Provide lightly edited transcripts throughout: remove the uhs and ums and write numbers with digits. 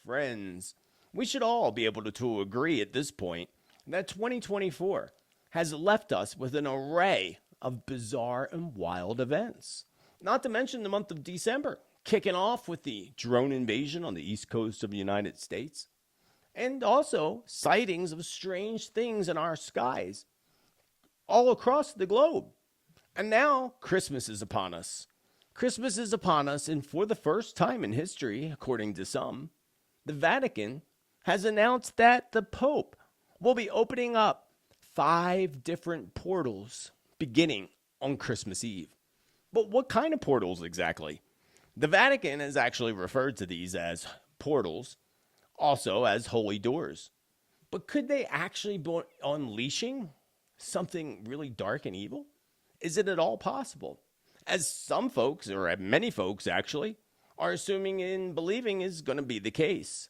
friends, we should all be able to agree at this point that 2024 has left us with an array of bizarre and wild events. Not to mention the month of December, kicking off with the drone invasion on the east coast of the United States, and also sightings of strange things in our skies all across the globe. And now Christmas is upon us. Christmas is upon us, and for the first time in history, according to some, the Vatican has announced that the Pope will be opening up 5 different portals beginning on Christmas Eve. But what kind of portals exactly? The Vatican has actually referred to these as portals, also as holy doors. But could they actually be unleashing something really dark and evil? Is it at all possible? As some folks, or many folks actually, are assuming and believing is going to be the case.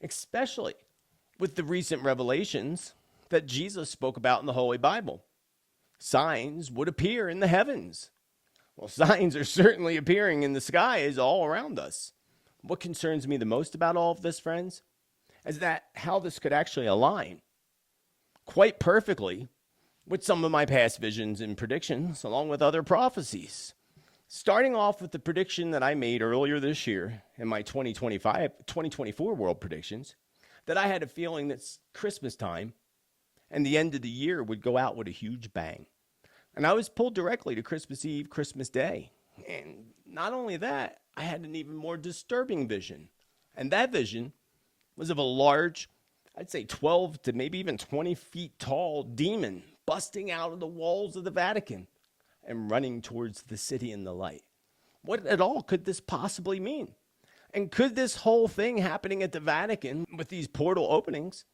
Especially with the recent revelations that Jesus spoke about in the Holy Bible. Signs would appear in the heavens. Well, signs are certainly appearing in the skies all around us. What concerns me the most about all of this, friends, is that how this could actually align quite perfectly with some of my past visions and predictions, along with other prophecies. Starting off with the prediction that I made earlier this year in my 2024 world predictions, that I had a feeling that Christmas time and the end of the year would go out with a huge bang. And I was pulled directly to Christmas Eve, Christmas Day. And not only that, I had an even more disturbing vision. And that vision was of a large, I'd say 12 to maybe even 20 feet tall demon busting out of the walls of the Vatican and running towards the city in the light. What at all could this possibly mean? And could this whole thing happening at the Vatican with these portal openings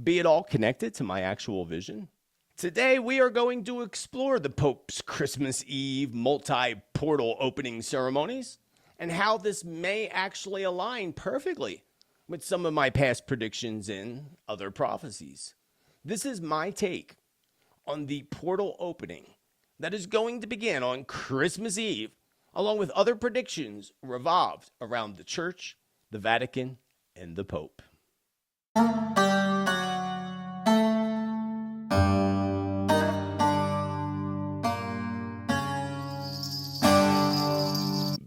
be at all connected to my actual vision? Today, we are going to explore the Pope's Christmas Eve multi-portal opening ceremonies and how this may actually align perfectly with some of my past predictions and other prophecies. This is my take on the portal opening that is going to begin on Christmas Eve, along with other predictions revolved around the Church, the Vatican, and the Pope.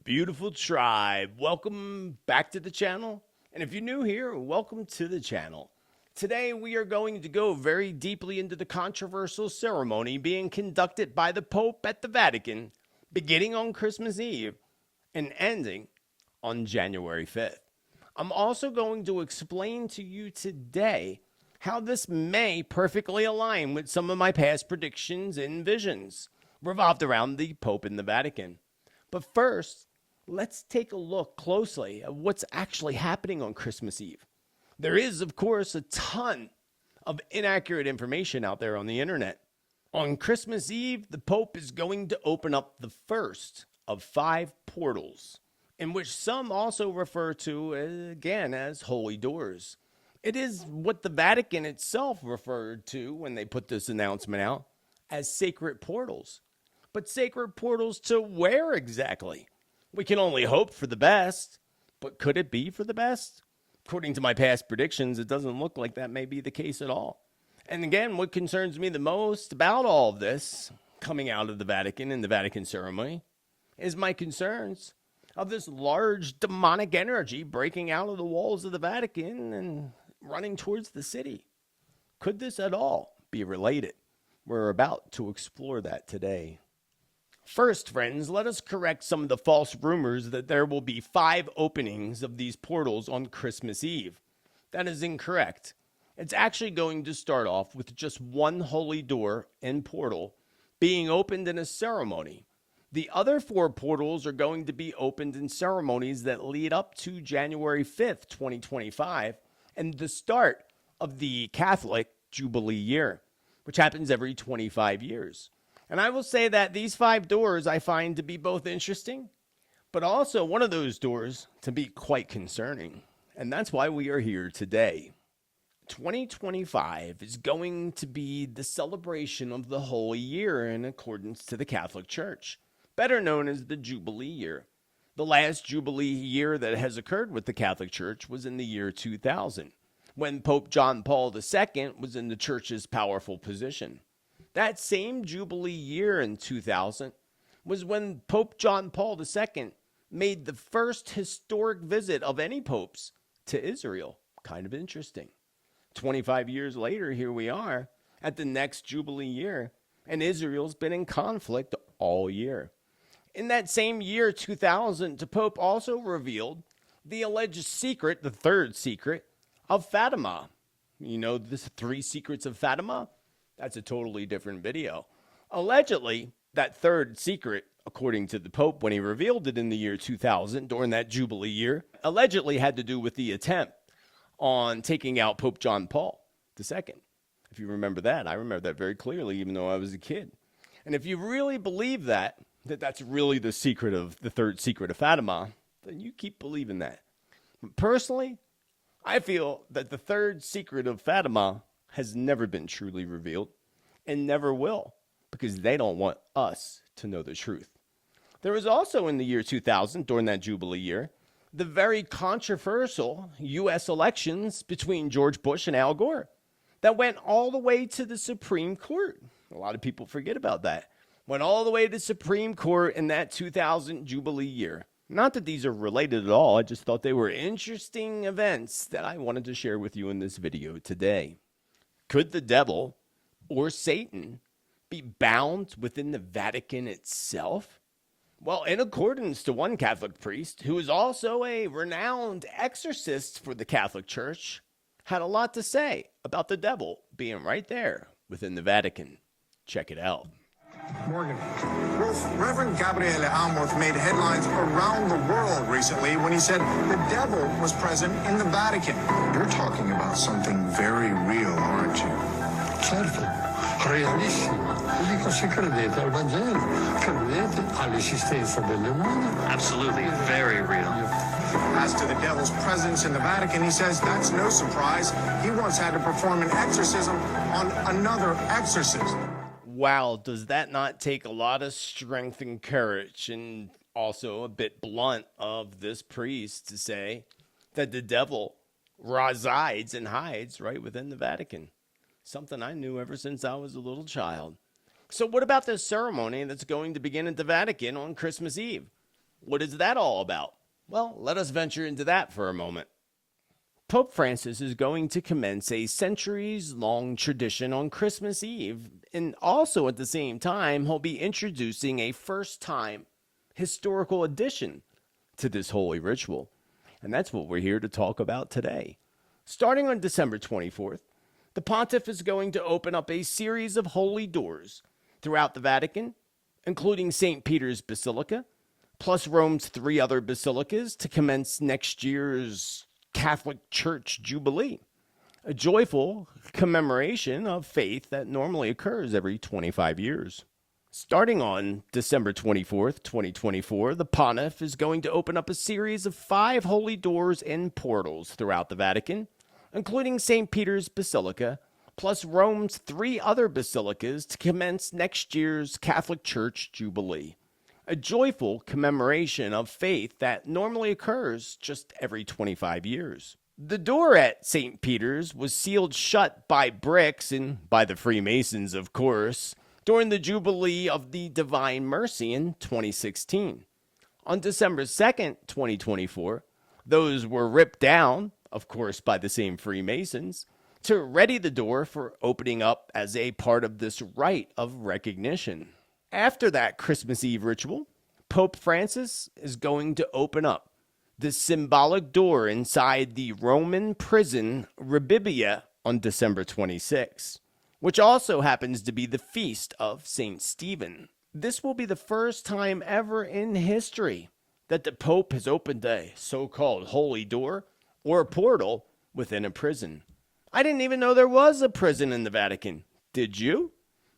Beautiful tribe, welcome back to the channel. And if you're new here, welcome to the channel. Today, we are going to go very deeply into the controversial ceremony being conducted by the Pope at the Vatican, beginning on Christmas Eve and ending on January 5th. I'm also going to explain to you today how this may perfectly align with some of my past predictions and visions revolved around the Pope and the Vatican. But first, let's take a look closely at what's actually happening on Christmas Eve. There is, of course, a ton of inaccurate information out there on the internet. On Christmas Eve, the Pope is going to open up the first of 5 portals, in which some also refer to, again, as holy doors. It is what the Vatican itself referred to when they put this announcement out as sacred portals. But sacred portals to where exactly? We can only hope for the best, but could it be for the best? According to my past predictions, it doesn't look like that may be the case at all. And again, what concerns me the most about all of this coming out of the Vatican and the Vatican ceremony is my concerns of this large demonic energy breaking out of the walls of the Vatican and running towards the city. Could this at all be related? We're about to explore that today. First, friends, let us correct some of the false rumors that there will be 5 openings of these portals on Christmas Eve. That is incorrect. It's actually going to start off with just one holy door and portal being opened in a ceremony. The other 4 portals are going to be opened in ceremonies that lead up to January 5th, 2025, and the start of the Catholic Jubilee year, which happens every 25 years. And I will say that these 5 doors I find to be both interesting, but also one of those doors to be quite concerning. And that's why we are here today. 2025 is going to be the celebration of the Holy Year in accordance to the Catholic Church, better known as the Jubilee year. The last Jubilee year that has occurred with the Catholic Church was in the year 2000, when Pope John Paul II was in the Church's powerful position. That same Jubilee year in 2000 was when Pope John Paul II made the first historic visit of any popes to Israel. Kind of interesting. 25 years later, here we are at the next Jubilee year, and Israel's been in conflict all year. In that same year, 2000, the Pope also revealed the alleged secret, the third secret, of Fatima. You know, the 3 secrets of Fatima? That's a totally different video. Allegedly, that third secret, according to the Pope when he revealed it in the year 2000 during that Jubilee year, allegedly had to do with the attempt on taking out Pope John Paul II. If you remember that, I remember that very clearly, even though I was a kid. And if you really believe that that's really the secret of the third secret of Fatima, then you keep believing that. But personally, I feel that the third secret of Fatima has never been truly revealed and never will, because they don't want us to know the truth. There was also in the year 2000, during that Jubilee year, the very controversial U.S. elections between George Bush and Al Gore that went all the way to the Supreme Court. A lot of people forget about that. Went all the way to the Supreme Court in that 2000 Jubilee year. Not that these are related at all. I just thought they were interesting events that I wanted to share with you in this video today. Could the devil or Satan be bound within the Vatican itself? Well, in accordance to one Catholic priest, who is also a renowned exorcist for the Catholic Church, had a lot to say about the devil being right there within the Vatican. Check it out. Morgan. Wolf, Reverend Gabriele Amorth made headlines around the world recently when he said the devil was present in the Vatican. You're talking about something very real, aren't you? Certo, realissimo. Dico, se credete al Vangelo, credete all'esistenza del demonio. Absolutely, very real. As to the devil's presence in the Vatican, he says that's no surprise. He once had to perform an exorcism on another exorcist. Wow, does that not take a lot of strength and courage, and also a bit blunt of this priest to say that the devil resides and hides right within the Vatican? Something I knew ever since I was a little child. So what about this ceremony that's going to begin at the Vatican on Christmas Eve? What is that all about? Well, let us venture into that for a moment. Pope Francis is going to commence a centuries-long tradition on Christmas Eve, and also at the same time, he'll be introducing a first-time historical addition to this holy ritual. And that's what we're here to talk about today. Starting on December 24th, the pontiff is going to open up a series of holy doors throughout the Vatican, including St. Peter's Basilica, plus Rome's 3 other basilicas to commence next year's Catholic Church Jubilee, a joyful commemoration of faith that normally occurs every 25 years. Starting on December 24th, 2024, the pontiff is going to open up a series of 5 holy doors and portals throughout the Vatican, including St. Peter's Basilica, plus Rome's 3 other basilicas to commence next year's Catholic Church Jubilee, a joyful commemoration of faith that normally occurs just every 25 years. The door at St. Peter's was sealed shut by bricks and by the Freemasons, of course, during the Jubilee of the Divine Mercy in 2016. On December 2nd, 2024, those were ripped down, of course by the same Freemasons, to ready the door for opening up as a part of this rite of recognition. After that Christmas Eve ritual, Pope Francis is going to open up the symbolic door inside the Roman prison Rebibbia on December 26, which also happens to be the feast of St. Stephen. This will be the first time ever in history that the Pope has opened a so-called holy door or portal within a prison. I didn't even know there was a prison in the Vatican. Did you?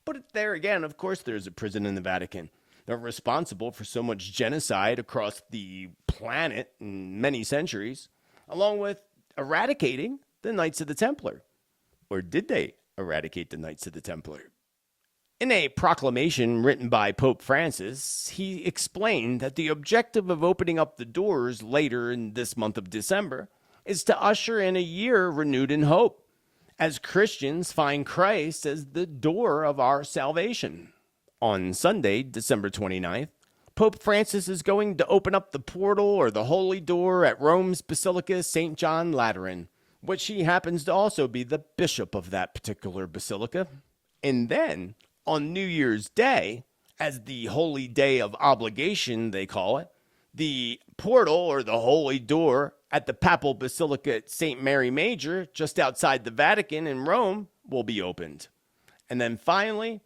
But there again, of course there's a prison in the Vatican. They're responsible for so much genocide across the planet in many centuries, along with eradicating the Knights of the Templar. Or did they eradicate the Knights of the Templar? In a proclamation written by Pope Francis, he explained that the objective of opening up the doors later in this month of December is to usher in a year renewed in hope, as Christians find Christ as the door of our salvation. On Sunday, December 29th, Pope Francis is going to open up the portal or the holy door at Rome's Basilica St. John Lateran, which he happens to also be the bishop of that particular basilica. And then, on New Year's Day, as the holy day of obligation, they call it, the portal or the holy door at the Papal Basilica at St. Mary Major, just outside the Vatican in Rome, will be opened. And then finally,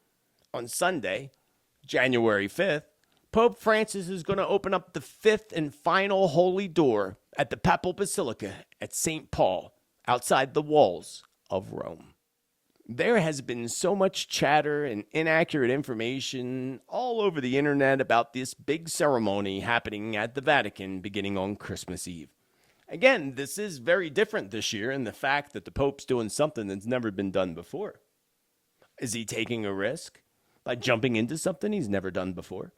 on Sunday, January 5th, Pope Francis is going to open up the fifth and final holy door at the Papal Basilica at St. Paul, outside the walls of Rome. There has been so much chatter and inaccurate information all over the internet about this big ceremony happening at the Vatican beginning on Christmas Eve. Again, this is very different this year in the fact that the Pope's doing something that's never been done before. Is he taking a risk by jumping into something he's never done before?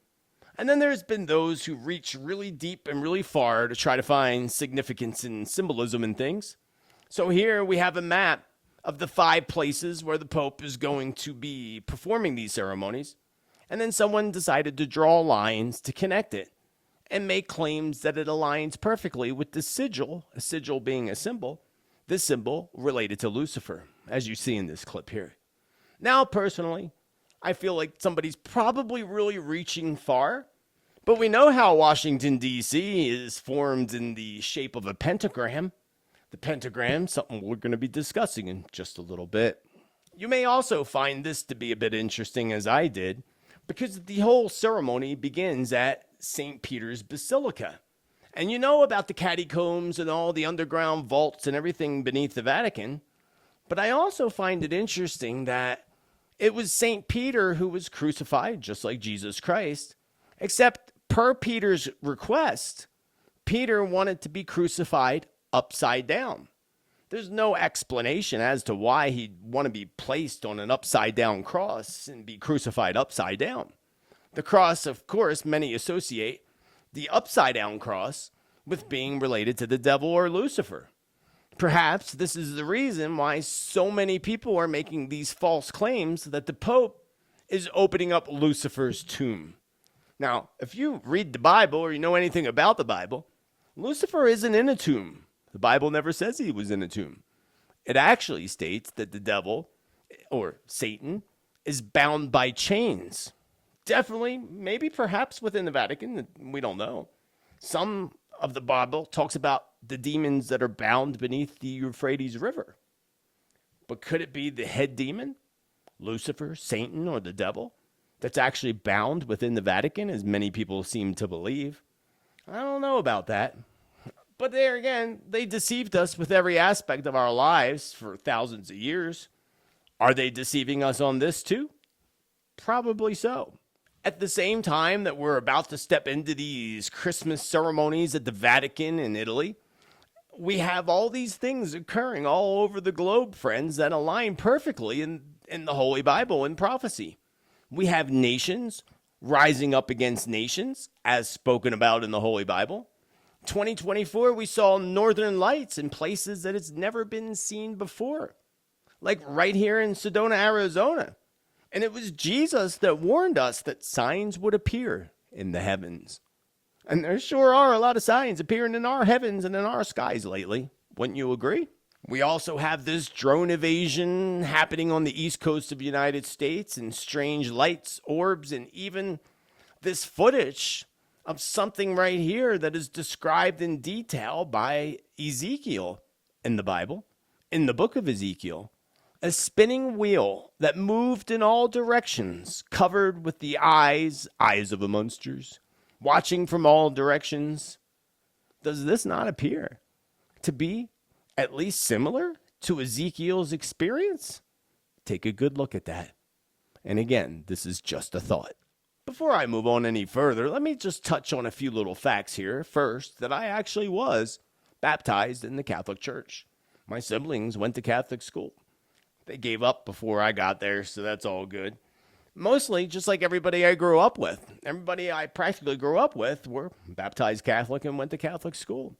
And then there's been those who reach really deep and really far to try to find significance and symbolism in things. So here we have a map of the 5 places where the Pope is going to be performing these ceremonies. And then someone decided to draw lines to connect it and make claims that it aligns perfectly with the sigil, a sigil being a symbol, this symbol related to Lucifer, as you see in this clip here. Now, personally, I feel like somebody's probably really reaching far, but we know how Washington, D.C. is formed in the shape of a pentagram. The pentagram, something we're going to be discussing in just a little bit. You may also find this to be a bit interesting, as I did, because the whole ceremony begins at St. Peter's Basilica. And you know about the catacombs and all the underground vaults and everything beneath the Vatican, but I also find it interesting that it was St. Peter who was crucified, just like Jesus Christ, except per Peter's request, Peter wanted to be crucified upside down. There's no explanation as to why he'd want to be placed on an upside down cross and be crucified upside down. The cross, of course, many associate the upside down cross with being related to the devil or Lucifer. Perhaps this is the reason why so many people are making these false claims that the Pope is opening up Lucifer's tomb. Now, if you read the Bible or you know anything about the Bible, Lucifer isn't in a tomb. The Bible never says he was in a tomb. It actually states that the devil, or Satan, is bound by chains. Definitely, maybe perhaps within the Vatican, we don't know. Some of the Bible talks about the demons that are bound beneath the Euphrates River. But could it be the head demon, Lucifer, Satan, or the devil, that's actually bound within the Vatican, as many people seem to believe? I don't know about that. But there again, they deceived us with every aspect of our lives for thousands of years. Are they deceiving us on this too? Probably so. At the same time that we're about to step into these Christmas ceremonies at the Vatican in Italy, we have all these things occurring all over the globe, friends, that align perfectly in the Holy Bible and prophecy. We have nations rising up against nations, as spoken about in the Holy Bible. 2024, we saw northern lights in places that it's never been seen before, like right here in Sedona, Arizona. And it was Jesus that warned us that signs would appear in the heavens. And there sure are a lot of signs appearing in our heavens and in our skies lately. Wouldn't you agree? We also have this drone invasion happening on the east coast of the United States, and strange lights, orbs, and even this footage of something right here that is described in detail by Ezekiel in the Bible, in the book of Ezekiel. A spinning wheel that moved in all directions, covered with the eyes of a monsters, watching from all directions. Does this not appear to be at least similar to Ezekiel's experience? Take a good look at that. And again, this is just a thought. Before I move on any further, let me just touch on a few little facts here. First, that I actually was baptized in the Catholic Church. My siblings went to Catholic school. They gave up before I got there, so that's all good. Mostly just like everybody I grew up with. Everybody I practically grew up with were baptized Catholic and went to Catholic school.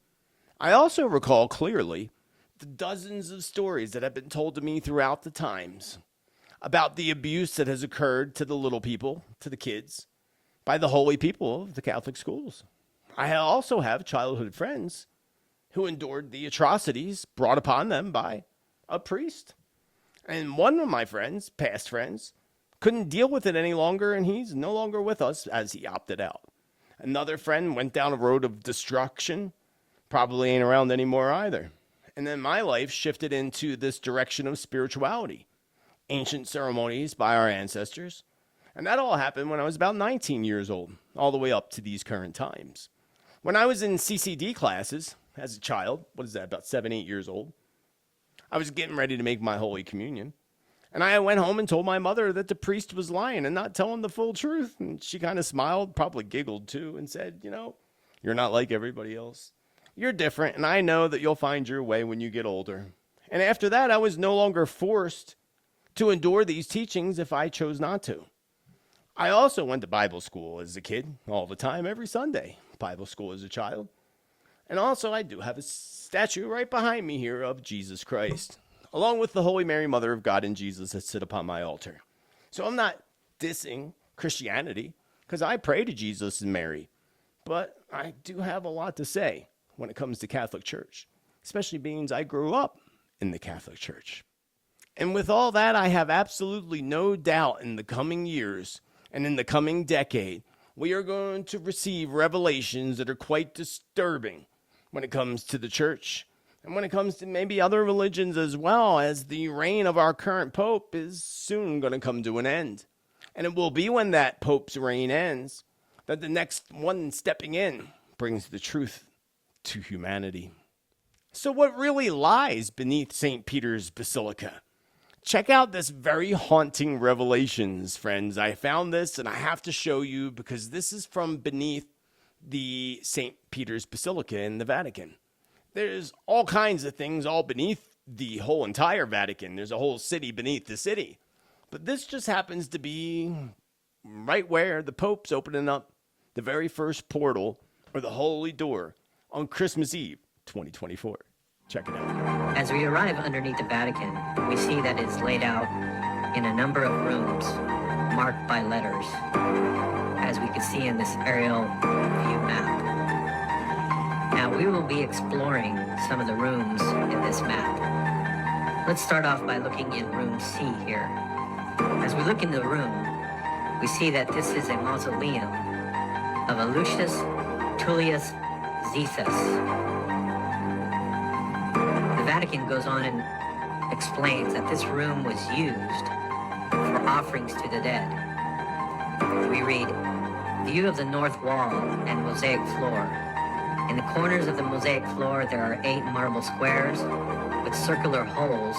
I also recall clearly the dozens of stories that have been told to me throughout the times about the abuse that has occurred to the little people, to the kids, by the holy people of the Catholic schools. I also have childhood friends who endured the atrocities brought upon them by a priest. And one of my friends, past friends, couldn't deal with it any longer, and he's no longer with us as he opted out. Another friend went down a road of destruction, probably ain't around anymore either. And then my life shifted into this direction of spirituality, ancient ceremonies by our ancestors. And that all happened when I was about 19 years old, all the way up to these current times. When I was in CCD classes as a child, what is that, about 7, 8 years old, I was getting ready to make my Holy Communion. And I went home and told my mother that the priest was lying and not telling the full truth. And she kind of smiled, probably giggled too, and said, you're not like everybody else. You're different, and I know that you'll find your way when you get older. And after that, I was no longer forced to endure these teachings if I chose not to. I also went to Bible school as a kid, all the time, every Sunday. Bible school as a child. And also, I do have a statue right behind me here of Jesus Christ, along with the Holy Mary, Mother of God and Jesus that sit upon my altar. So I'm not dissing Christianity, because I pray to Jesus and Mary. But I do have a lot to say when it comes to Catholic Church, especially being I grew up in the Catholic Church. And with all that, I have absolutely no doubt in the coming years and in the coming decade, we are going to receive revelations that are quite disturbing when it comes to the church. And when it comes to maybe other religions as well, as the reign of our current pope is soon going to come to an end. And it will be when that pope's reign ends that the next one stepping in brings the truth to humanity. So what really lies beneath St. Peter's Basilica? Check out this very haunting revelations, friends. I found this and I have to show you because this is from beneath the St. Peter's Basilica in the Vatican. There's all kinds of things all beneath the whole entire Vatican. There's a whole city beneath the city. But this just happens to be right where the Pope's opening up the very first portal or the holy door on Christmas Eve, 2024. Check it out. As we arrive underneath the Vatican, we see that it's laid out in a number of rooms marked by letters, as we can see in this aerial view map. Now, we will be exploring some of the rooms in this map. Let's start off by looking in room C here. As we look in the room, we see that this is a mausoleum of Lucius Tullius Caesar. The Vatican goes on and explains that this room was used for offerings to the dead. We read, view of the north wall and mosaic floor. In the corners of the mosaic floor, there are 8 marble squares with circular holes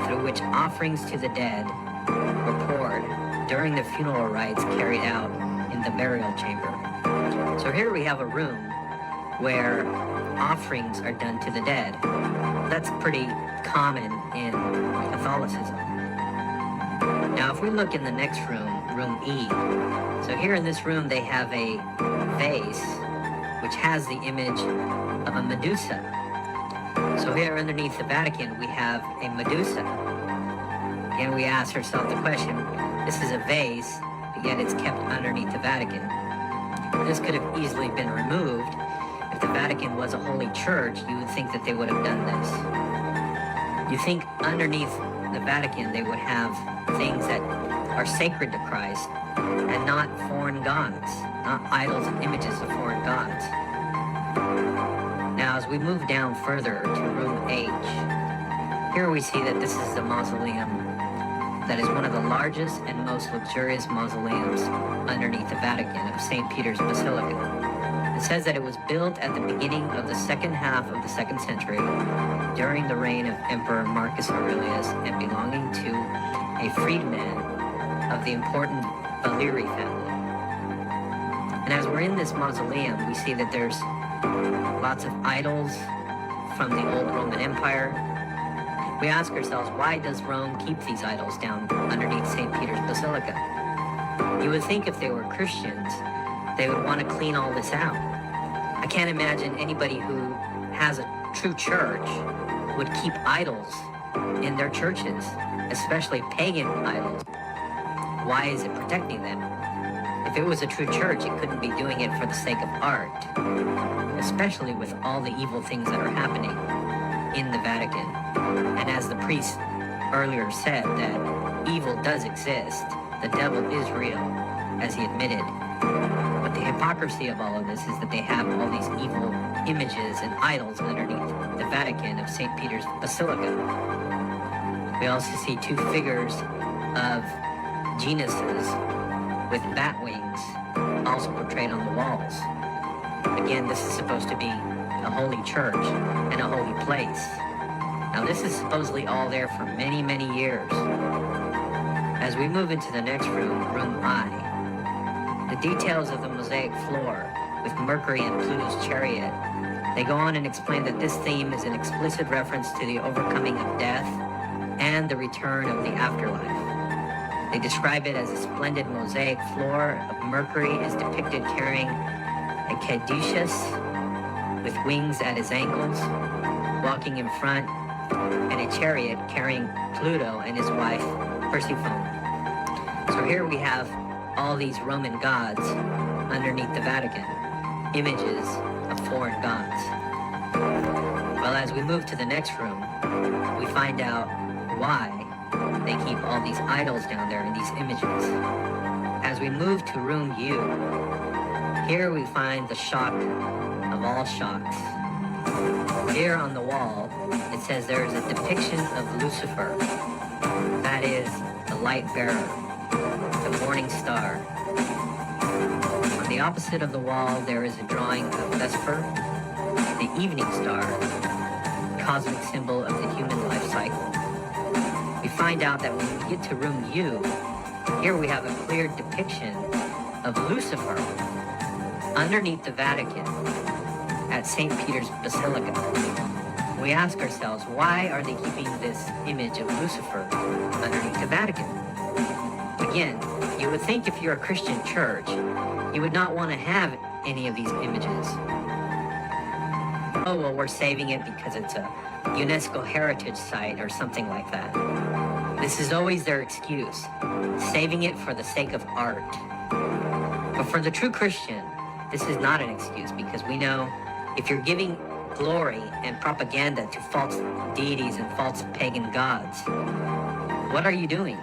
through which offerings to the dead were poured during the funeral rites carried out in the burial chamber. So here we have a room where offerings are done to the dead. That's pretty common in Catholicism. Now, if we look in the next room, room E, so here in this room they have a vase which has the image of a Medusa. So here underneath the Vatican, we have a Medusa. Again, we ask ourselves the question, this is a vase, but yet it's kept underneath the Vatican. This could have easily been removed. If the Vatican was a holy church, you would think that they would have done this. You think underneath the Vatican they would have things that are sacred to Christ and not foreign gods, not idols and images of foreign gods. Now, as we move down further to room H, here we see that this is the mausoleum that is one of the largest and most luxurious mausoleums underneath the Vatican of St. Peter's Basilica. It says that it was built at the beginning of the second half of the 2nd century during the reign of Emperor Marcus Aurelius and belonging to a freedman of the important Valeri family. And as we're in this mausoleum, we see that there's lots of idols from the old Roman Empire. We ask ourselves, why does Rome keep these idols down underneath St. Peter's Basilica? You would think if they were Christians, they would want to clean all this out. I can't imagine anybody who has a true church would keep idols in their churches, especially pagan idols. Why is it protecting them? If it was a true church, it couldn't be doing it for the sake of art, especially with all the evil things that are happening in the Vatican. And as the priest earlier said, that evil does exist, the devil is real, as he admitted. But the hypocrisy of all of this is that they have all these evil images and idols underneath the Vatican of St. Peter's Basilica. We also see two figures of genuses with bat wings also portrayed on the walls. Again, this is supposed to be a holy church and a holy place. Now, this is supposedly all there for many, many years. As we move into the next room, room I, the details of the mosaic floor with Mercury and Pluto's chariot, they go on and explain that this theme is an explicit reference to the overcoming of death and the return of the afterlife. They describe it as a splendid mosaic floor of Mercury is depicted carrying a caduceus with wings at his ankles, walking in front, and a chariot carrying Pluto and his wife, Persephone. So here we have all these Roman gods underneath the Vatican, images of foreign gods. Well, as we move to the next room, we find out why they keep all these idols down there and these images. As we move to room U, here we find the shock of all shocks. Here on the wall, it says there is a depiction of Lucifer. That is the light bearer, the morning star. On the opposite of the wall, there is a drawing of Vesper, the evening star, cosmic symbol of the human life cycle. We find out that when we get to room U, here we have a clear depiction of Lucifer underneath the Vatican at St. Peter's Basilica. We ask ourselves, why are they keeping this image of Lucifer underneath the Vatican? Again, you would think if you're a Christian church, you would not want to have any of these images. Oh, well, we're saving it because it's a UNESCO heritage site or something like that. This is always their excuse, saving it for the sake of art. But for the true Christian, this is not an excuse, because we know if you're giving glory and propaganda to false deities and false pagan gods, what are you doing?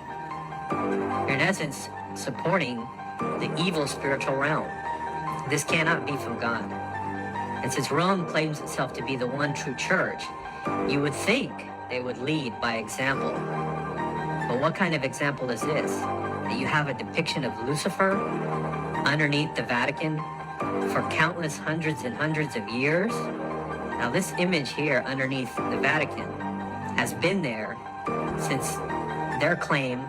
You're in essence supporting the evil spiritual realm. This cannot be from God. And since Rome claims itself to be the one true church, you would think they would lead by example. But what kind of example is this? That you have a depiction of Lucifer underneath the Vatican for countless hundreds and hundreds of years? Now, this image here underneath the Vatican has been there since their claim,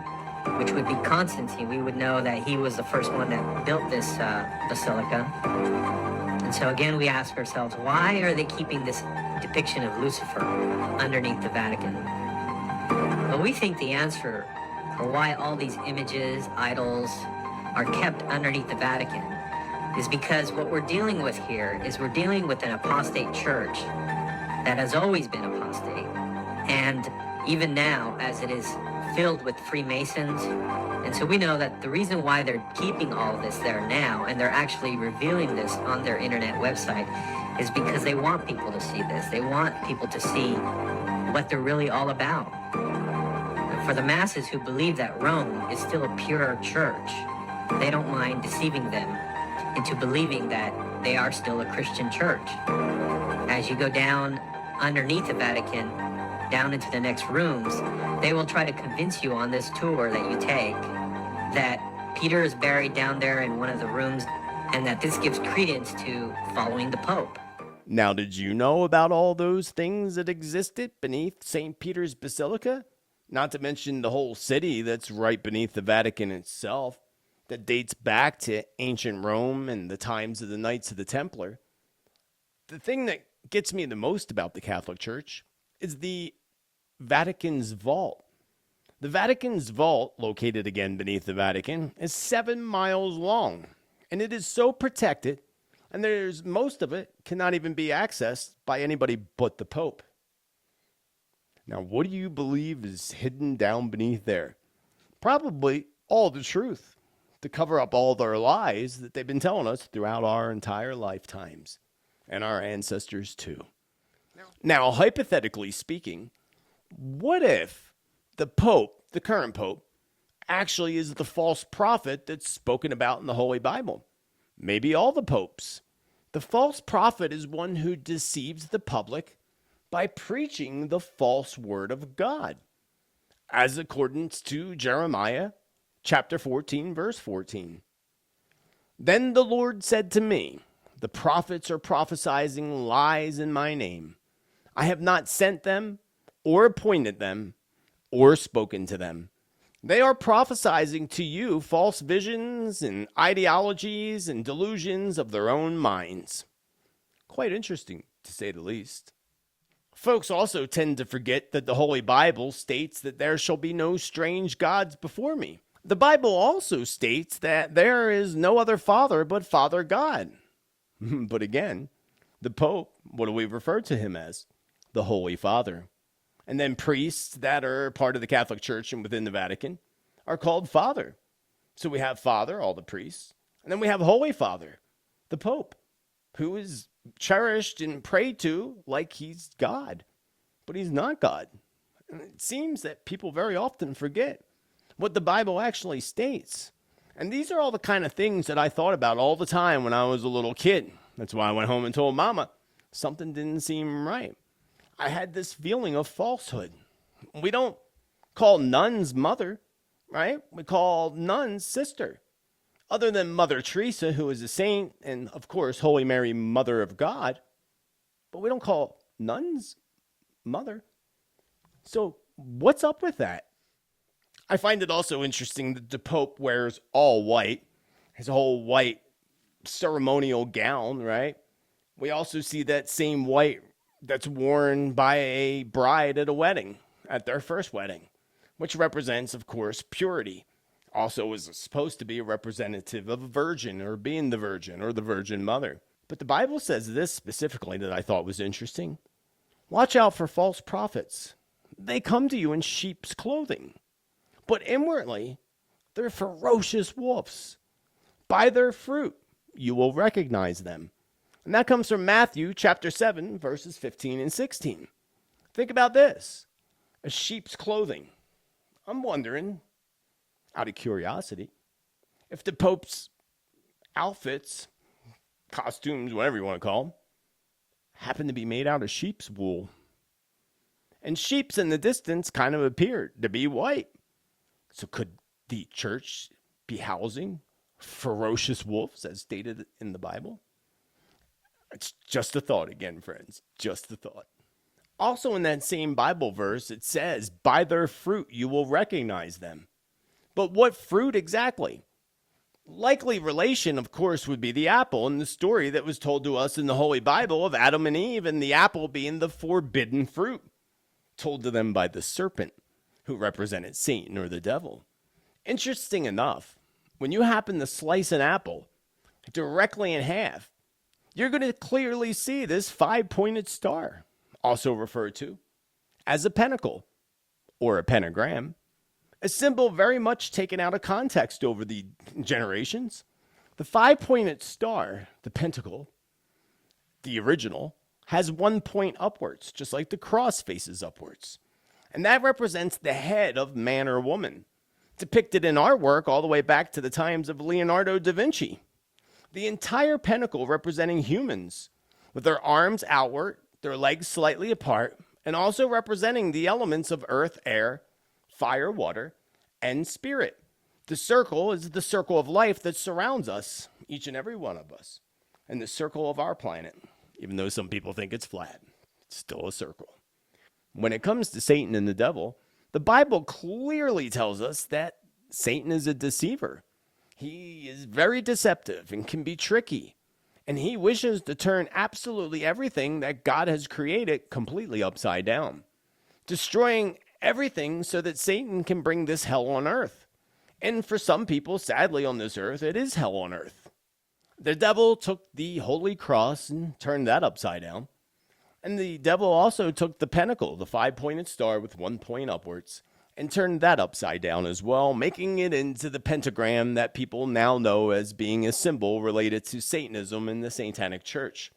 which would be Constantine. We would know that he was the first one that built this basilica. And so again, we ask ourselves, why are they keeping this depiction of Lucifer underneath the Vatican? Well, we think the answer for why all these images, idols, are kept underneath the Vatican is because what we're dealing with here is we're dealing with an apostate church that has always been apostate. And even now, as it is filled with Freemasons. And so we know that the reason why they're keeping all of this there now, and they're actually revealing this on their internet website, is because they want people to see this. They want people to see what they're really all about. And for the masses who believe that Rome is still a pure church, they don't mind deceiving them into believing that they are still a Christian church. As you go down underneath the Vatican, down into the next rooms, they will try to convince you on this tour that you take that Peter is buried down there in one of the rooms and that this gives credence to following the Pope. Now, did you know about all those things that existed beneath St. Peter's Basilica? Not to mention the whole city that's right beneath the Vatican itself, that dates back to ancient Rome and the times of the Knights of the Templar. The thing that gets me the most about the Catholic Church is the Vatican's vault. The Vatican's vault, located again beneath the Vatican, is 7 miles long, and it is so protected, and most of it cannot even be accessed by anybody but the Pope. Now, what do you believe is hidden down beneath there? Probably all the truth, to cover up all their lies that they've been telling us throughout our entire lifetimes, and our ancestors too. Now, hypothetically speaking, what if the Pope, the current Pope, actually is the false prophet that's spoken about in the Holy Bible? Maybe all the popes. The false prophet is one who deceives the public by preaching the false word of God, as according to Jeremiah chapter 14, verse 14. Then the Lord said to me, the prophets are prophesying lies in my name. I have not sent them, or appointed them, or spoken to them. They are prophesying to you false visions and ideologies and delusions of their own minds. Quite interesting, to say the least. Folks also tend to forget that the Holy Bible states that there shall be no strange gods before me. The Bible also states that there is no other Father but Father God. But again, the Pope, what do we refer to him as? The Holy Father. And then priests that are part of the Catholic Church and within the Vatican are called Father. So we have Father, all the priests, and then we have Holy Father, the Pope, who is cherished and prayed to like he's God. But he's not God. And it seems that people very often forget what the Bible actually states. And these are all the kind of things that I thought about all the time when I was a little kid. That's why I went home and told Mama something didn't seem right. I had this feeling of falsehood. We don't call nuns mother, right? We call nuns sister. Other than Mother Teresa, who is a saint, and of course, Holy Mary, Mother of God. But we don't call nuns mother. So what's up with that? I find it also interesting that the Pope wears all white, his whole white ceremonial gown, right? We also see that same white that's worn by a bride at a wedding, at their first wedding, which represents, of course, purity. Also is supposed to be a representative of a virgin, or being the Virgin, or the Virgin Mother. But the Bible says this specifically that I thought was interesting. Watch out for false prophets. They come to you in sheep's clothing, but inwardly, they're ferocious wolves. By their fruit, you will recognize them. And that comes from Matthew chapter 7, verses 15 and 16. Think about this. A sheep's clothing. I'm wondering, out of curiosity, if the Pope's outfits, costumes, whatever you want to call them, happen to be made out of sheep's wool. And sheep's in the distance kind of appeared to be white. So could the church be housing ferocious wolves as stated in the Bible? It's just a thought again, friends. Just a thought. Also in that same Bible verse, it says, by their fruit you will recognize them. But what fruit exactly? Likely relation, of course, would be the apple in the story that was told to us in the Holy Bible of Adam and Eve, and the apple being the forbidden fruit, told to them by the serpent, who represented Satan or the devil. Interesting enough, when you happen to slice an apple directly in half, you're going to clearly see this 5-pointed star, also referred to as a pentacle or a pentagram, a symbol very much taken out of context over the generations. The 5-pointed star, the pentacle, the original, has 1 point upwards, just like the cross faces upwards. And that represents the head of man or woman, depicted in artwork all the way back to the times of Leonardo da Vinci. The entire pentacle representing humans, with their arms outward, their legs slightly apart, and also representing the elements of earth, air, fire, water, and spirit. The circle is the circle of life that surrounds us, each and every one of us, and the circle of our planet. Even though some people think it's flat, it's still a circle. When it comes to Satan and the devil, the Bible clearly tells us that Satan is a deceiver. He is very deceptive and can be tricky. And he wishes to turn absolutely everything that God has created completely upside down, destroying Everything so that Satan can bring this hell on earth. And for some people, sadly, on this earth, it is hell on earth. The devil took the holy cross and turned that upside down. And the devil also took the pentacle, the 5-pointed star with 1 point upwards, and turned that upside down as well, making it into the pentagram that people now know as being a symbol related to Satanism in the Satanic Church,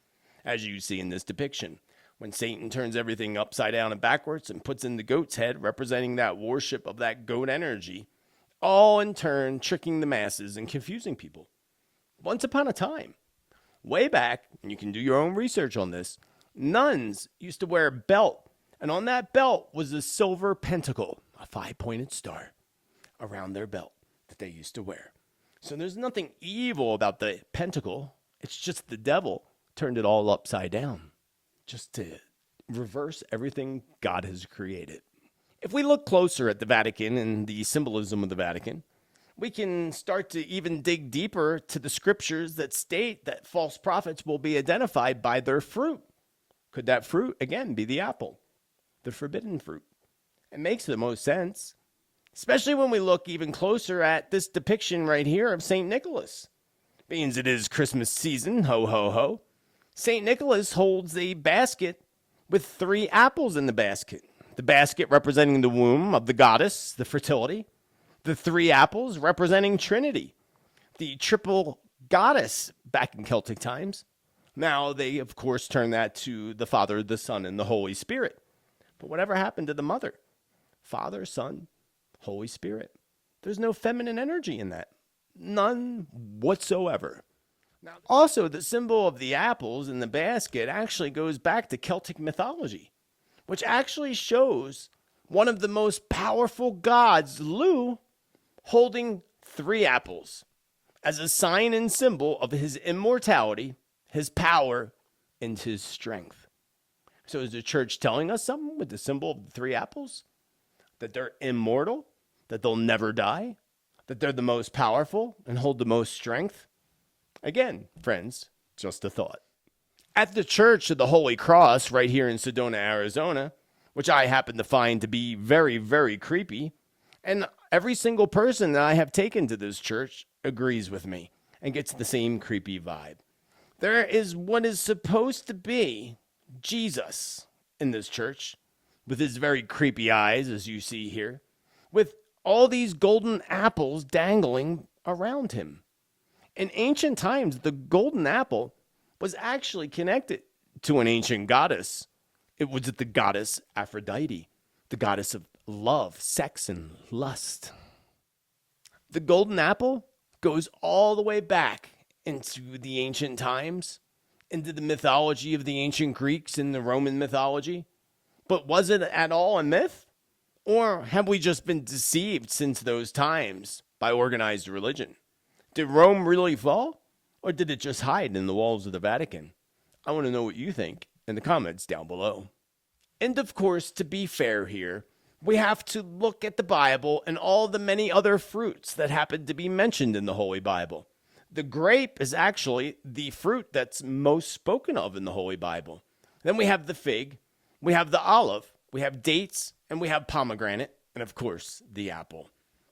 as you see in this depiction. When Satan turns everything upside down and backwards and puts in the goat's head, representing that worship of that goat energy, all in turn tricking the masses and confusing people. Once upon a time, way back, and you can do your own research on this, nuns used to wear a belt, and on that belt was a silver pentacle, a 5-pointed star, around their belt that they used to wear. So there's nothing evil about the pentacle. It's just the devil turned it all upside down, just to reverse everything God has created. If we look closer at the Vatican and the symbolism of the Vatican, we can start to even dig deeper to the scriptures that state that false prophets will be identified by their fruit. Could that fruit, again, be the apple, the forbidden fruit? It makes the most sense, especially when we look even closer at this depiction right here of St. Nicholas. Being it is Christmas season, ho, ho, ho, St. Nicholas holds a basket with 3 apples in the basket. The basket representing the womb of the goddess, the fertility. The 3 apples representing Trinity, the triple goddess back in Celtic times. Now they, of course, turn that to the Father, the Son, and the Holy Spirit. But whatever happened to the mother? Father, Son, Holy Spirit. There's no feminine energy in that. None whatsoever. Now, also, the symbol of the apples in the basket actually goes back to Celtic mythology, which actually shows one of the most powerful gods, Lu, holding 3 apples as a sign and symbol of his immortality, his power, and his strength. So is the church telling us something with the symbol of the 3 apples? That they're immortal? That they'll never die? That they're the most powerful and hold the most strength? Again, friends, just a thought. At the Church of the Holy Cross right here in Sedona, Arizona, which I happen to find to be very, very creepy, and every single person that I have taken to this church agrees with me and gets the same creepy vibe. There is what is supposed to be Jesus in this church, with his very creepy eyes, as you see here, with all these golden apples dangling around him. In ancient times, the golden apple was actually connected to an ancient goddess. It was the goddess Aphrodite, the goddess of love, sex, and lust. The golden apple goes all the way back into the ancient times, into the mythology of the ancient Greeks and the Roman mythology. But was it at all a myth? Or have we just been deceived since those times by organized religion? Did Rome really fall? Or did it just hide in the walls of the Vatican? I want to know what you think in the comments down below. And of course, to be fair here, we have to look at the Bible and all the many other fruits that happen to be mentioned in the Holy Bible. The grape is actually the fruit that's most spoken of in the Holy Bible. Then we have the fig, we have the olive, we have dates, and we have pomegranate, and of course, the apple.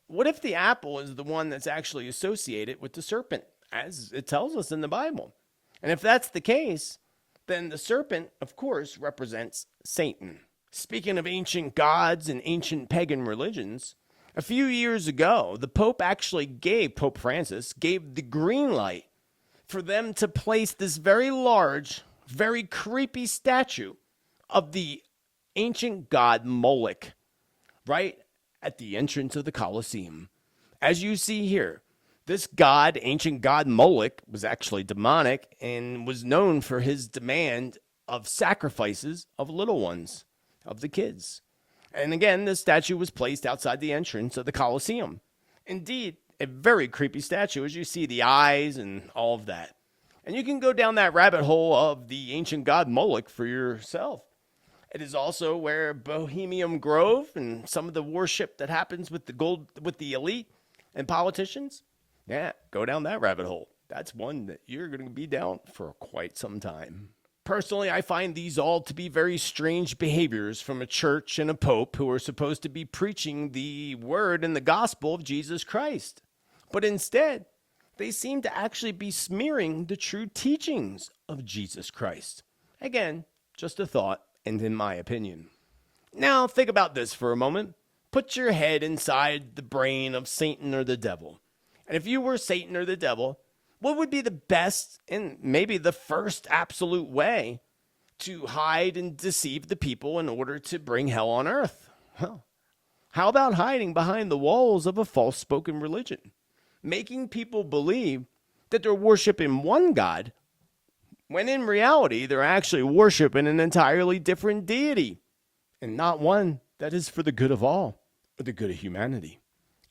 What if the apple is the one that's actually associated with the serpent, as it tells us in the Bible? And if that's the case, then the serpent, of course, represents Satan. Speaking of ancient gods and ancient pagan religions, a few years ago, the Pope actually Pope Francis gave the green light for them to place this very large, very creepy statue of the ancient god Moloch right at the entrance of the Colosseum. As you see here, this god, ancient god Moloch, was actually demonic and was known for his demand of sacrifices of little ones, of the kids. And again, this statue was placed outside the entrance of the Colosseum. Indeed, a very creepy statue, as you see the eyes and all of that. And you can go down that rabbit hole of the ancient god Moloch for yourself. It is also where Bohemian Grove and some of the worship that happens with the elite and politicians. Yeah, go down that rabbit hole. That's one that you're going to be down for quite some time. Personally, I find these all to be very strange behaviors from a church and a pope who are supposed to be preaching the word and the gospel of Jesus Christ. But instead, they seem to actually be smearing the true teachings of Jesus Christ. Again, just a thought, and in my opinion. Now, think about this for a moment. Put your head inside the brain of Satan or the devil. And if you were Satan or the devil, what would be the best and maybe the first absolute way to hide and deceive the people in order to bring hell on earth? Well, how about hiding behind the walls of a false-spoken religion? Making people believe that they're worshiping one God, when in reality, they're actually worshiping an entirely different deity, and not one that is for the good of all, or the good of humanity.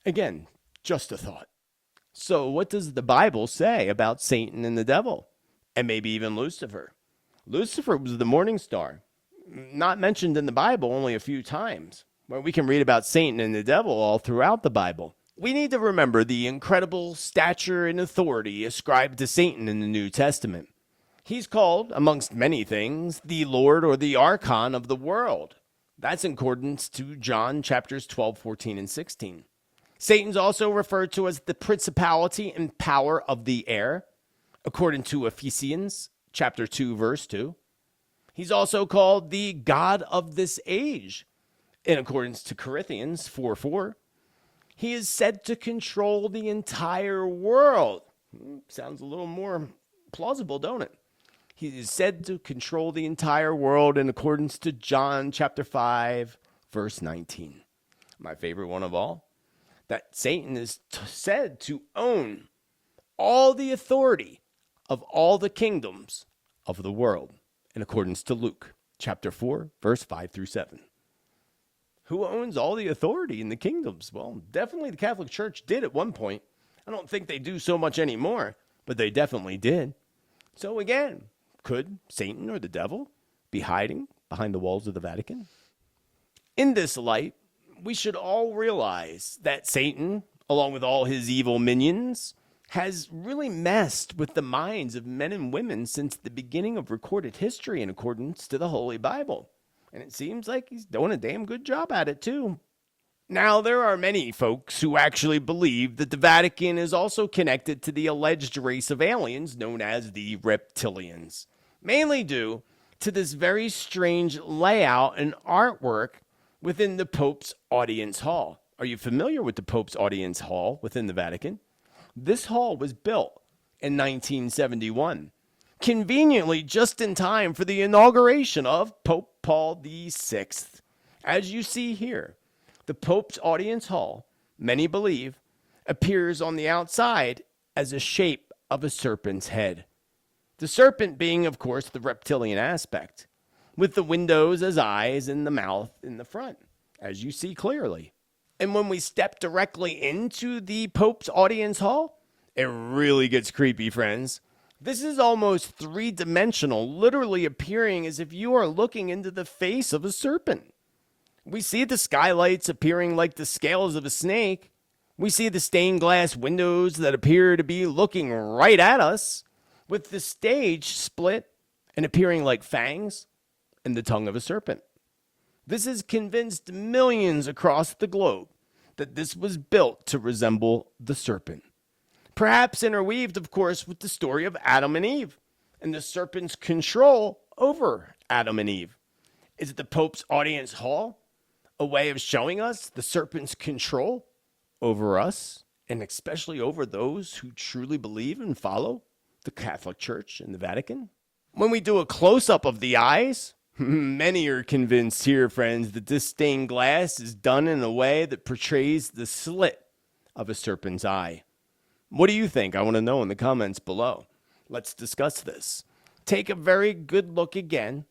Again, just a thought. So what does the Bible say about Satan and the devil? And maybe even Lucifer? Lucifer was the morning star, not mentioned in the Bible only a few times, where we can read about Satan and the devil all throughout the Bible. We need to remember the incredible stature and authority ascribed to Satan in the New Testament. He's called, amongst many things, the Lord or the Archon of the world. That's in accordance to John chapters 12, 14, and 16. Satan's also referred to as the principality and power of the air, according to Ephesians chapter 2, verse 2. He's also called the God of this age, in accordance to Corinthians 4:4. He is said to control the entire world. Sounds a little more plausible, don't it? He is said to control the entire world in accordance to John chapter 5, verse 19. My favorite one of all, that Satan is said to own all the authority of all the kingdoms of the world, in accordance to Luke chapter 4, verse 5 through 7. Who owns all the authority in the kingdoms? Well, definitely the Catholic Church did at one point. I don't think they do so much anymore, but they definitely did. So again, could Satan or the devil be hiding behind the walls of the Vatican? In this light, we should all realize that Satan, along with all his evil minions, has really messed with the minds of men and women since the beginning of recorded history in accordance to the Holy Bible. And it seems like he's doing a damn good job at it, too. Now, there are many folks who actually believe that the Vatican is also connected to the alleged race of aliens known as the reptilians, mainly due to this very strange layout and artwork within the Pope's audience hall. Are you familiar with the Pope's audience hall within the Vatican? This hall was built in 1971, conveniently just in time for the inauguration of Pope Paul VI. As you see here, the Pope's audience hall, many believe, appears on the outside as a shape of a serpent's head. The serpent being, of course, the reptilian aspect, with the windows as eyes and the mouth in the front, as you see clearly. And when we step directly into the Pope's audience hall, it really gets creepy, friends. This is almost three-dimensional, literally appearing as if you are looking into the face of a serpent. We see the skylights appearing like the scales of a snake. We see the stained glass windows that appear to be looking right at us, with the stage split and appearing like fangs and the tongue of a serpent. This has convinced millions across the globe that this was built to resemble the serpent. Perhaps interweaved, of course, with the story of Adam and Eve and the serpent's control over Adam and Eve. Is the Pope's audience hall a way of showing us the serpent's control over us, and especially over those who truly believe and follow the Catholic Church and the Vatican? When we do a close-up of the eyes, many are convinced here, friends, that this stained glass is done in a way that portrays the slit of a serpent's eye. What do you think? I want to know in the comments below. Let's discuss this. Take a very good look again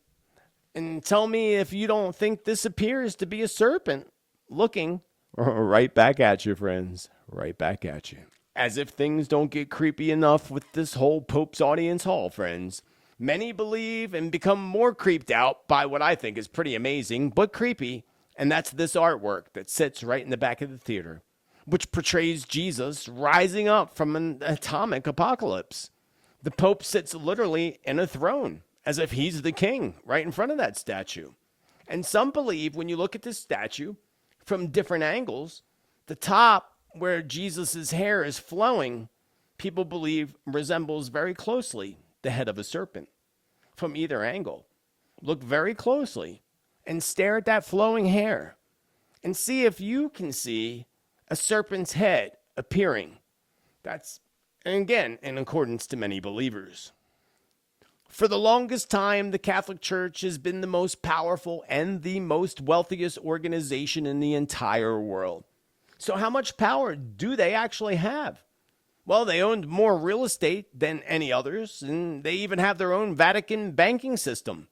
and tell me if you don't think this appears to be a serpent looking right back at you, friends. Right back at you. As if things don't get creepy enough with this whole Pope's audience hall, friends. Many believe and become more creeped out by what I think is pretty amazing, but creepy, and that's this artwork that sits right in the back of the theater, which portrays Jesus rising up from an atomic apocalypse. The Pope sits literally in a throne, as if he's the king right in front of that statue. And some believe when you look at this statue from different angles, the top where Jesus' hair is flowing, people believe resembles very closely the head of a serpent from either angle. Look very closely and stare at that flowing hair and see if you can see a serpent's head appearing. That's, and again, in accordance to many believers. For the longest time, the Catholic Church has been the most powerful and the most wealthiest organization in the entire world. So how much power do they actually have? Well, they owned more real estate than any others, and they even have their own Vatican banking system.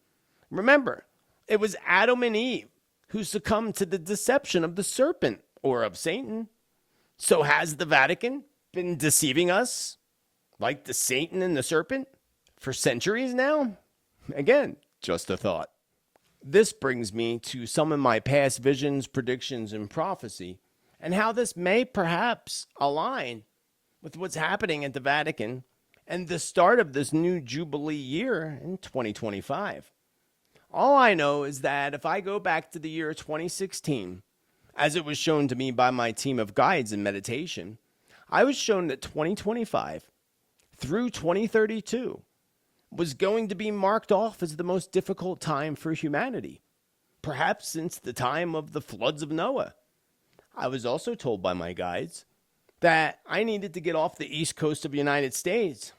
Remember, it was Adam and Eve who succumbed to the deception of the serpent or of Satan. So has the Vatican been deceiving us like the Satan and the serpent for centuries now? Again, just a thought. This brings me to some of my past visions, predictions, and prophecy, and how this may perhaps align with what's happening at the Vatican and the start of this new Jubilee year in 2025. All I know is that if I go back to the year 2016, as it was shown to me by my team of guides in meditation, I was shown that 2025 through 2032 was going to be marked off as the most difficult time for humanity, perhaps since the time of the floods of Noah. I was also told by my guides that I needed to get off the east coast of the United States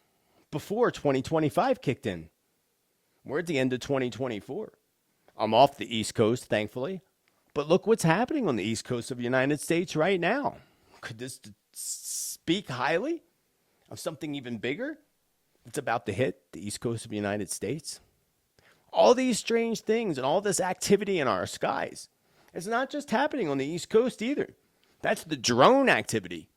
before 2025 kicked in. We're at the end of 2024. I'm off the east coast, thankfully, but look what's happening on the east coast of the United States right now. Could this speak highly of something even bigger that's about to hit the east coast of the United States? All these strange things and all this activity in our skies, it's not just happening on the east coast either. That's the drone activity.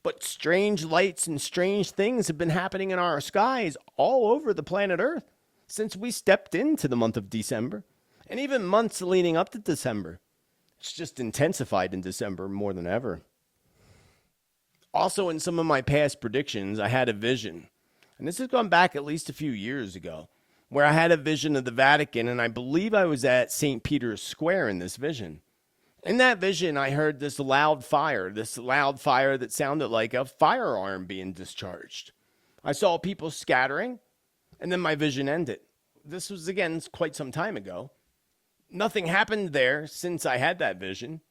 But strange lights and strange things have been happening in our skies all over the planet Earth since we stepped into the month of December, and even months leading up to December. It's just intensified in December more than ever. Also, in some of my past predictions, I had a vision, and this has gone back at least a few years ago, where I had a vision of the Vatican, and I believe I was at St. Peter's Square in this vision. In that vision, I heard this loud fire that sounded like a firearm being discharged. I saw people scattering, and then my vision ended. This was, again, quite some time ago. Nothing happened there since I had that vision.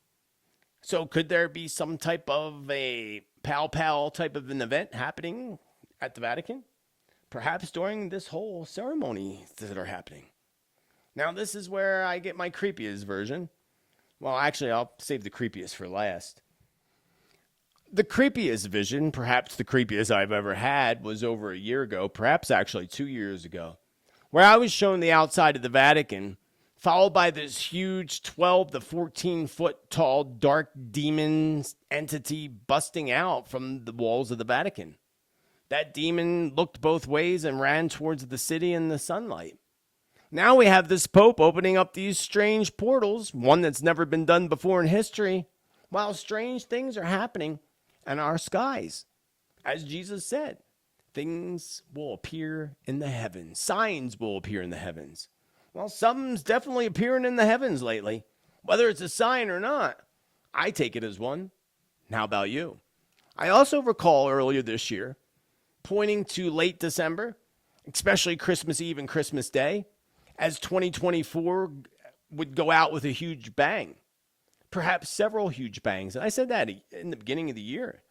So could there be some type of a pow-pow type of an event happening at the Vatican? Perhaps during this whole ceremony that are happening. Now, this is where I get my creepiest version. Well, actually, I'll save the creepiest for last. The creepiest vision, perhaps the creepiest I've ever had, was over a year ago, perhaps actually 2 years ago, where I was shown the outside of the Vatican, followed by this huge 12 to 14 foot tall dark demon entity busting out from the walls of the Vatican. That demon looked both ways and ran towards the city in the sunlight. Now we have this Pope opening up these strange portals, one that's never been done before in history, while strange things are happening in our skies. As Jesus said, things will appear in the heavens. Signs will appear in the heavens. Well, something's definitely appearing in the heavens lately. Whether it's a sign or not, I take it as one. How about you? I also recall earlier this year, pointing to late December, especially Christmas Eve and Christmas Day, as 2024 would go out with a huge bang. Perhaps several huge bangs. And I said that in the beginning of the year.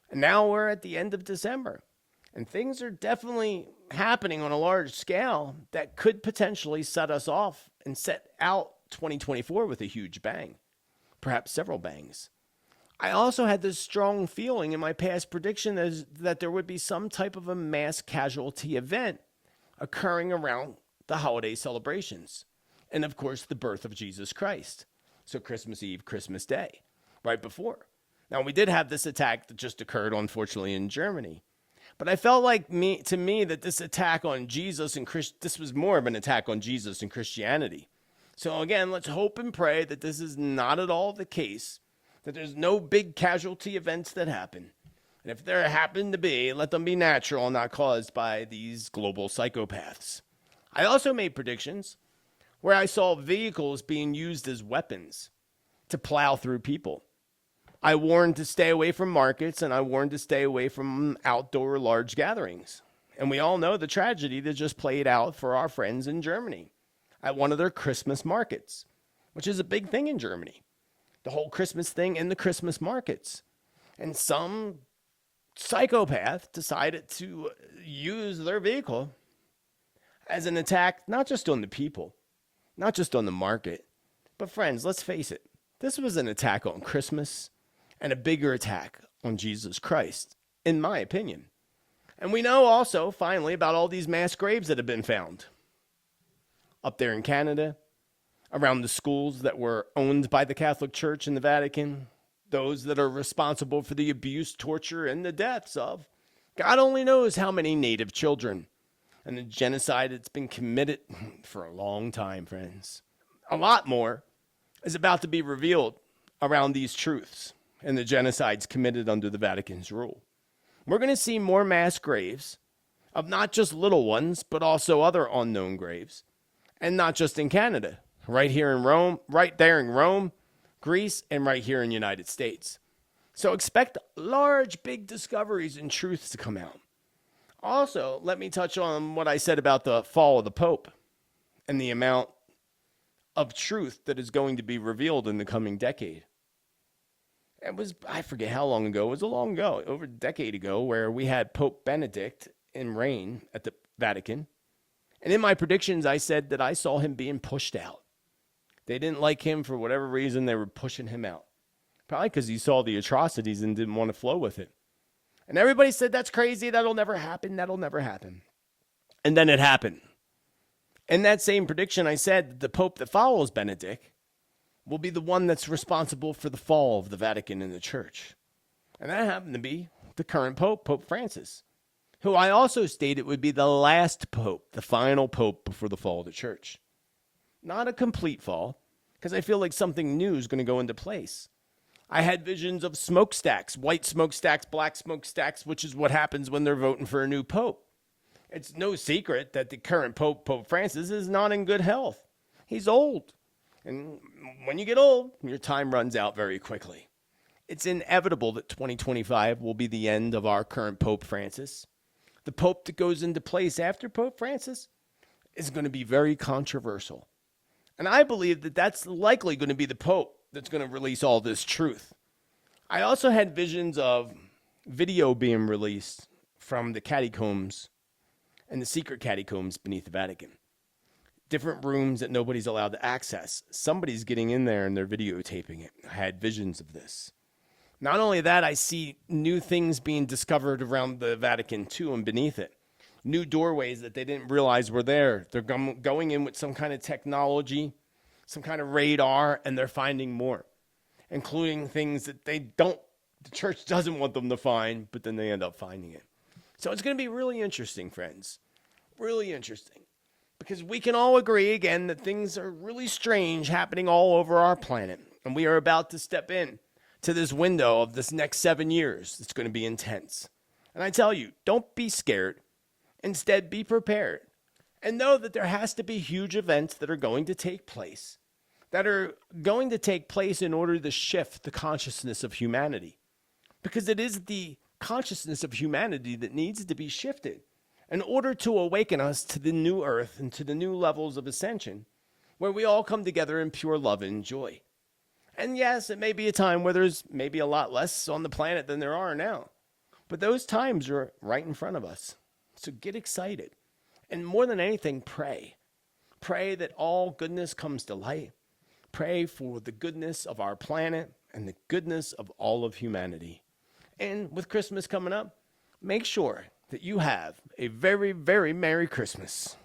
And now we're at the end of December. And things are definitely happening on a large scale that could potentially set us off and set out 2024 with a huge bang. Perhaps several bangs. I also had this strong feeling in my past prediction that there would be some type of a mass casualty event occurring around the holiday celebrations, and of course the birth of Jesus Christ. So Christmas Eve, Christmas Day, right before. Now we did have this attack that just occurred, unfortunately, in Germany, but I felt like that this attack on Jesus and this was more of an attack on Jesus and Christianity. So again, let's hope and pray that this is not at all the case, that there's no big casualty events that happen. And if there happen to be, let them be natural and not caused by these global psychopaths. I also made predictions where I saw vehicles being used as weapons to plow through people. I warned to stay away from markets, and I warned to stay away from outdoor large gatherings. And we all know the tragedy that just played out for our friends in Germany at one of their Christmas markets, which is a big thing in Germany. The whole Christmas thing in the Christmas markets. And some psychopath decided to use their vehicle as an attack, not just on the people, not just on the market, but friends, let's face it, this was an attack on Christmas and a bigger attack on Jesus Christ, in my opinion. And we know also, finally, about all these mass graves that have been found up there in Canada, around the schools that were owned by the Catholic Church and the Vatican, those that are responsible for the abuse, torture, and the deaths of God only knows how many Native children, and the genocide that's been committed for a long time, friends. A lot more is about to be revealed around these truths and the genocides committed under the Vatican's rule. We're going to see more mass graves of not just little ones, but also other unknown graves. And not just in Canada, right here in Rome, right there in Rome, Greece, and right here in the United States. So expect large, big discoveries and truths to come out. Also, let me touch on what I said about the fall of the Pope and the amount of truth that is going to be revealed in the coming decade. It was, I forget how long ago, it was a long ago, over a decade ago, where we had Pope Benedict in reign at the Vatican. And in my predictions, I said that I saw him being pushed out. They didn't like him for whatever reason, they were pushing him out. Probably because he saw the atrocities and didn't want to flow with it. And everybody said, that's crazy, that'll never happen, that'll never happen. And then it happened. In that same prediction, I said that the Pope that follows Benedict will be the one that's responsible for the fall of the Vatican and the Church. And that happened to be the current Pope, Pope Francis, who I also stated would be the last Pope, the final Pope before the fall of the Church. Not a complete fall, because I feel like something new is going to go into place. I had visions of smokestacks, white smokestacks, black smokestacks, which is what happens when they're voting for a new Pope. It's no secret that the current Pope, Pope Francis, is not in good health. He's old. And when you get old, your time runs out very quickly. It's inevitable that 2025 will be the end of our current Pope Francis. The Pope that goes into place after Pope Francis is going to be very controversial. And I believe that that's likely going to be the Pope that's going to release all this truth. I also had visions of video being released from the catacombs and the secret catacombs beneath the Vatican. Different rooms that nobody's allowed to access. Somebody's getting in there and they're videotaping it. I had visions of this. Not only that, I see new things being discovered around the Vatican too and beneath it. New doorways that they didn't realize were there. They're going in with some kind of technology, some kind of radar, and they're finding more, including things that the church doesn't want them to find, but then they end up finding it. So it's going to be really interesting, friends. Really interesting. Because we can all agree, again, that things are really strange happening all over our planet. And we are about to step in to this window of this next 7 years. It's going to be intense. And I tell you, don't be scared. Instead, be prepared. And know that there has to be huge events that are going to take place. That are going to take place in order to shift the consciousness of humanity. Because it is the consciousness of humanity that needs to be shifted in order to awaken us to the new earth and to the new levels of ascension, where we all come together in pure love and joy. And yes, it may be a time where there's maybe a lot less on the planet than there are now. But those times are right in front of us. So get excited. And more than anything, pray. Pray that all goodness comes to light. Pray for the goodness of our planet and the goodness of all of humanity. And with Christmas coming up, make sure that you have a very, very Merry Christmas.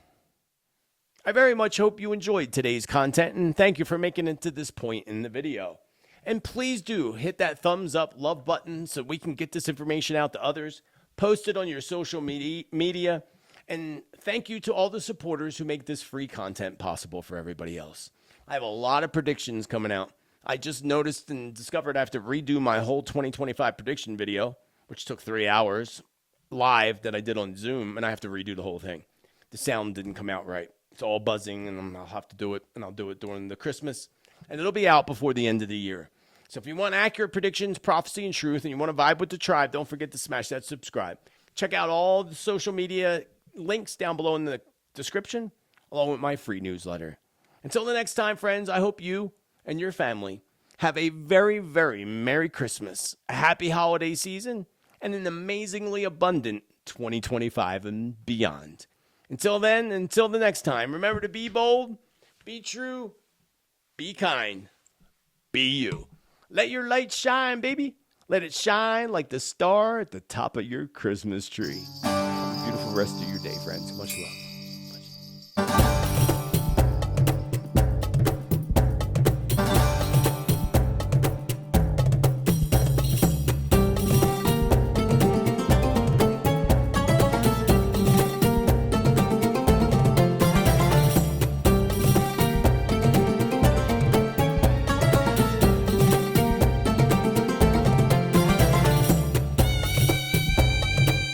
I very much hope you enjoyed today's content, and thank you for making it to this point in the video. And please do hit that thumbs up, love button so we can get this information out to others. Post it on your social media. And thank you to all the supporters who make this free content possible for everybody else. I have a lot of predictions coming out. I just noticed and discovered I have to redo my whole 2025 prediction video, which took 3 hours live that I did on Zoom, and I have to redo the whole thing. The sound didn't come out right. It's all buzzing, and I'll have to do it, and I'll do it during the Christmas. And it'll be out before the end of the year. So if you want accurate predictions, prophecy, and truth, and you want to vibe with the tribe, don't forget to smash that subscribe. Check out all the social media links down below in the description, along with my free newsletter. Until the next time, friends, I hope you and your family have a very, very Merry Christmas, a happy holiday season, and an amazingly abundant 2025 and beyond. Until then, until the next time, remember to be bold, be true, be kind, be you. Let your light shine, baby. Let it shine like the star at the top of your Christmas tree. Have a beautiful rest of your day, friends. Much love.